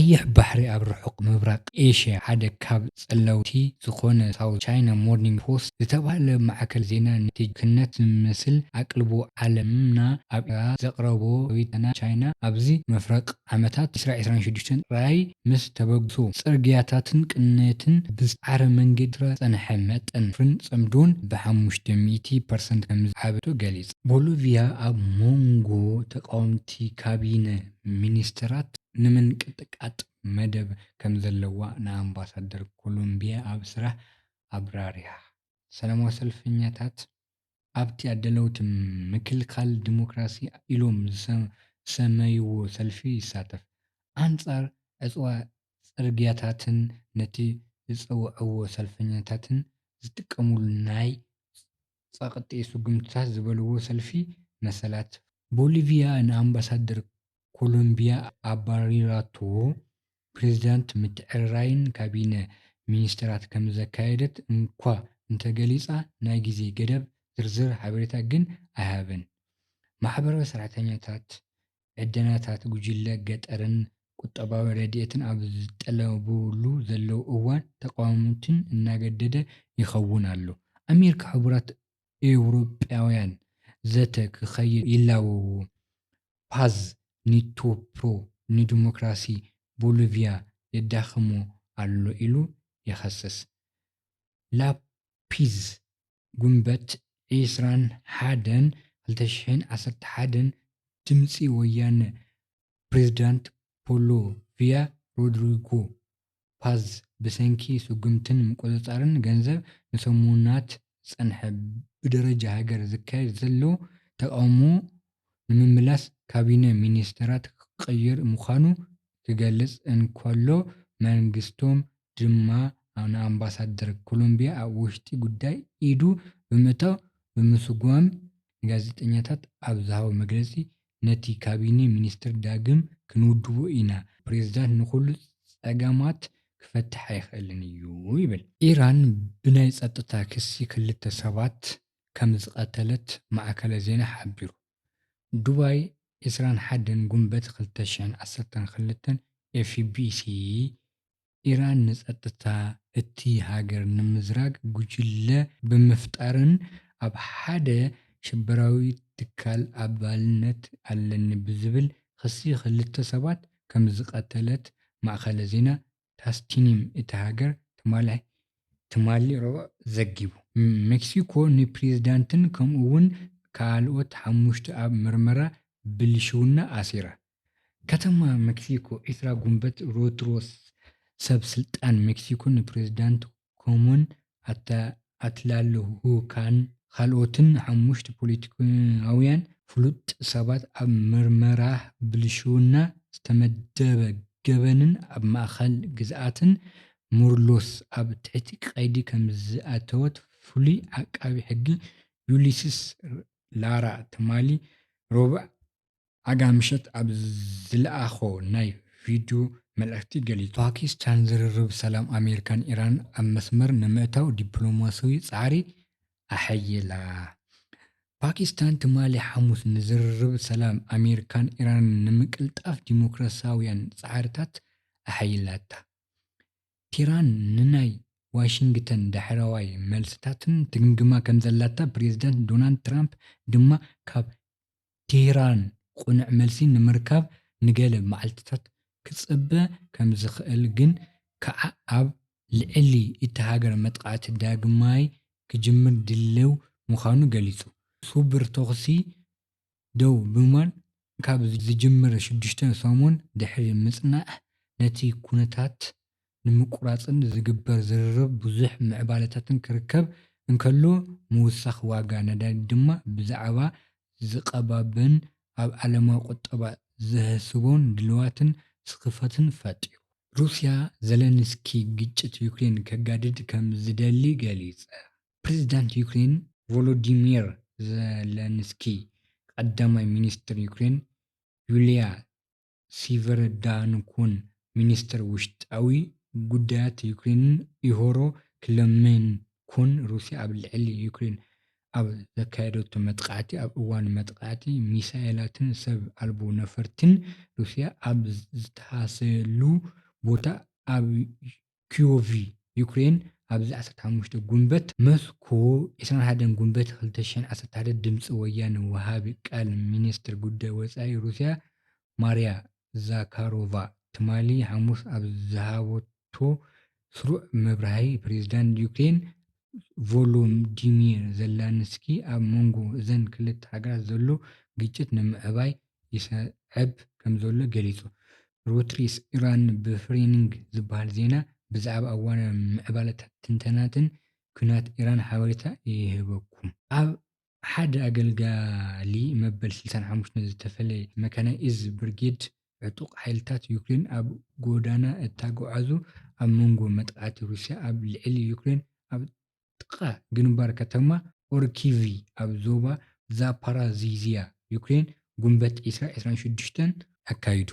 ቀይሕ ባሕሪ ኣብ ርሑቕ ምብራቕ ኤሽያ ሓደ ካብ ጸለውቲ ዝኾነ ሳውት ቻይና ሞርኒንግ ፖስት ዝተባህለ ማዕከን ዜና ነቲ ክነት ዝመስል ኣቓልቦ ዓለምና ኣብ ዘቕረቦ ሪፖርት ቻይና ኣብዚ መፍረቕ ዓመታት 2026 ጥራይ ምስ ተበግሶ ጽርግያታትን ቅንነትን ብጻዕሪ መንገዲ ዝጸንሐ መጠን ፍርን ጽምዶን ብ500% ከም ዝዓበቶ ገሊጹ። ቦሊቪያ ኣብ መንጎ ተቃወምቲ ካቢነ ሚኒስተራት ንምንቅጥቃጥ መደብ ከም ዘለዋ ንኣምባሳደር ኮሎምቢያ ኣብ ስራሕ ኣብራሪያ። ሰላማዊ ሰልፈኛታት ኣብቲ ኣደለውቲ ምክልኻል ዲሞክራሲ ኢሎም ዝሰመይዎ ሰልፊ ይሳተፉ። ኣንጻር ዕፅዋ ጽርግያታትን ነቲ ዝጽውዕዎ ሰልፈኛታትን ዝጥቀሙሉ ናይ ጸቕጢ ስጉምትታት ዝበልዎ ሰልፊ መሰላት ቦሊቪያ ንኣምባሳደር ኮሎምቢያ ኣባሪራቶ ፕረዚደንት ምትዕርራይን ካቢነ ሚኒስተራት ከም ዘካየደት እንኳ እንተገሊጻ ናይ ግዜ ገደብ ዝርዝር ሓበሬታ ግን ኣይሃበን። ማሕበራዊ ሰራሕተኛታት ዕደናታት ጉጅለ ገጠርን ቁጠባዊ ረድኤትን ኣብ ዝጠለብሉ ዘለዉ እዋን ተቃውሞትን እናገደደ ይኸውን ኣሎ። ኣሜሪካ ሕቡራት ኤውሮጳውያን ዘተ ክኸይድ ይላወው። ፓዝ ኒቶፕሮ ንዲሞክራሲ ቦሊቪያ የዳኽሞ ኣሎ ኢሉ ይኸስስ። ላፒዝ ጉንበት 21/2011 ድምፂ ወያነ ፕረዚደንት ቦሊቪያ ሮድሪጎ ፓዝ ብሰንኪ ስጉምትን ምቁጽጻርን ገንዘብ ንሰሙናት ዝጸንሐ ብደረጃ ሃገር ዝካየድ ዘሎ ተቃውሞ ንምምላስ ካቢነ ሚኒስተራት ክቕየር ምዃኑ ክገልጽ እንከሎ መንግስቶም ድማ ንኣምባሳደር ኮሎምቢያ ኣብ ውሽጢ ጉዳይ ኢዱ ብምእታው ብምስጓም ንጋዜጠኛታት ኣብ ዝሃቦ መግለጺ ነቲ ካቢነ ሚኒስተር ዳግም ክንውድቦ ኢና፣ ፕረዚደንት ንኹሉ ጸገማት ክፈትሕ ኣይኽእልን እዩ ይብል። ኢራን ብናይ ጸጥታ ክሲ ክልተ ሰባት ከም ዝቐተለት ማዕከለ ዜና ሓቢሩ። ዱባይ 21 ጉንበት 2012 ኤፍቢሲ ኢራን ንጸጥታ እቲ ሃገር ንምዝራግ ጉጅለ ብምፍጣርን ኣብ ሓደ ሽበራዊ ትካል ኣባልነት ኣለኒ ብዝብል ክሲ ክልተ ሰባት ከም ዝቐተለት ማዕከለ ዜና ታስኒም እቲ ሃገር ትማሊ ረቡዕ ዘጊቡ። ሜክሲኮ ንፕረዚደንትን ከምኡ'ውን ካልኦት 5 ኣብ ምርመራ ብልሽውና ኣሲራ። ከተማ ሜክሲኮ 20 ጉንበት ሮድሪጎስ ሰብ ስልጣን ሜክሲኮ ንፕረዚደንት ኮሙን ኣትላልሁካን ካልኦትን 5 ፖለቲከኛውያን ፍሉጥ ሰባት ኣብ ምርመራ ብልሽውና ዝተመደበ ገበንን ኣብ ማእከል ግዝኣትን ሞርሎስ ኣብ ትሕቲ ቀይዲ ከም ዝኣተወት ፍሉይ ዓቃቢ ሕጊ ዩሊስስ ላራ ትማሊ ረቡዕ ኣጋምሸት ኣብ ዝለኣኾ ናይ ቪድዮ መልእኽቲ ገሊጹ። ፓኪስታን ዝርርብ ሰላም ኣሜሪካን ኢራንን ኣብ መስመር ንምእታው ዲፕሎማስያዊ ጻዕሪ ኣሐይላ። ፓኪስታን ትማሊ ሐሙስ ንዝርርብ ሰላም ኣሜሪካን ኢራንን ንምቅልጣፍ ዲሞክራስያውያን ጻዕርታት ኣሐይላታ። ቴህራን ንናይ ዋሽንግተን ዳሕራዋይ መልስታትን ትግምግማ ከም ዘላታ ፕረዚደንት ዶናልድ ትራምፕ ድማ ካብ ቴህራን ቁኑዕ መልሲ ንምርካብ ንገለ መዓልትታት ክጽበ ከም ዝኽእል ግን ከኣ ኣብ ልዕሊ እቲ ሃገር መጥቃዕቲ ዳግማይ ክጅምር ድሉው ምዃኑ ገሊጹ። ስውር ተኹሲ ደው ብምባል ካብ ዝጅምር 6 ሰሙን ድሕሪ ምጽናዕ ነቲ ኩነታት ንምቁራጽን ዝግበር ዝርርብ ብዙሕ ምዕባለታት ክርከብ እንከሎ ምውሳኽ ዋጋ ነዳዲ ድማ ብዛዕባ ዝቐባብን ኣብ ዓለማዊ ቁጠባ ዘህስቦን ድልዋትን ስኽፈትን ፈጢሩ። ሩስያ ዘለንስኪ ግጭት ዩክሬን ከጋድድ ከም ዝደሊ ገሊጸ። ፕረዚደንት ዩክሬን ቮሎዲሚር ዘለንስኪ ቀዳማይ ሚኒስትር ዩክሬን ዩልያ ስቨርዳንኩን ሚኒስትር ውሽጣዊ ጉዳያት ዩክሬንን ኢሆሮ ክለሜንኮን ሩስያ ኣብ ልዕሊ ዩክሬን ኣብ ዘካየደቶ መጥቃዕቲ ኣብ እዋን መጥቃዕቲ ሚሳኤላትን ሰብ ኣልቦ ነፈርትን ሩስያ ኣብ ዝተሃሰየሉ ቦታ ኣብ ኪዮቭ ዩክሬን ኣብዚ 15 ጉንበት ሞስኮ 21 ጉንበት 2011 ድምፂ ወያነ ወሃቢ ቃል ሚኒስትር ጉዳይ ወፃኢ ሩስያ ማርያ ዛካሮቫ ትማሊ ሐሙስ ኣብ ዝሃበቶ ስሩዕ መብራህርሂ ፕረዚደንት ዩክሬን ቮሎዲሚር ዘለንስኪ ኣብ መንጎ እዘን ክልተ ሃገራት ዘሎ ግጭት ንምዕባይ ይስዕብ ከምዘሎ ገሊጹ። ሮይተርስ ኢራን ብፍሬምንግ ዝበሃል ዜና ብዛዕባ እዋናዊ ምዕባለታትን ትንተናታትን ኩናት ኢራን ሓበሬታ ይህበኩም። ኣብ ሓደ ኣገልጋሊ መበል 65 ዝተፈለየ መካናይዝድ ብርጌድ ዕጡቕ ሓይልታት ዩክሬን ኣብ ጎደና እንተጓዓዙ ኣብ መንጎ መጥቃዕቲ ሩስያ ኣብ ልዕሊ ዩክሬን ኣብ ጥቓ ግንባር ከተማ ኦርኪቭ ኣብ ዞባ ዛፓራዚዝያ ዩክሬን ጉንበት 2026 ኣካይዱ።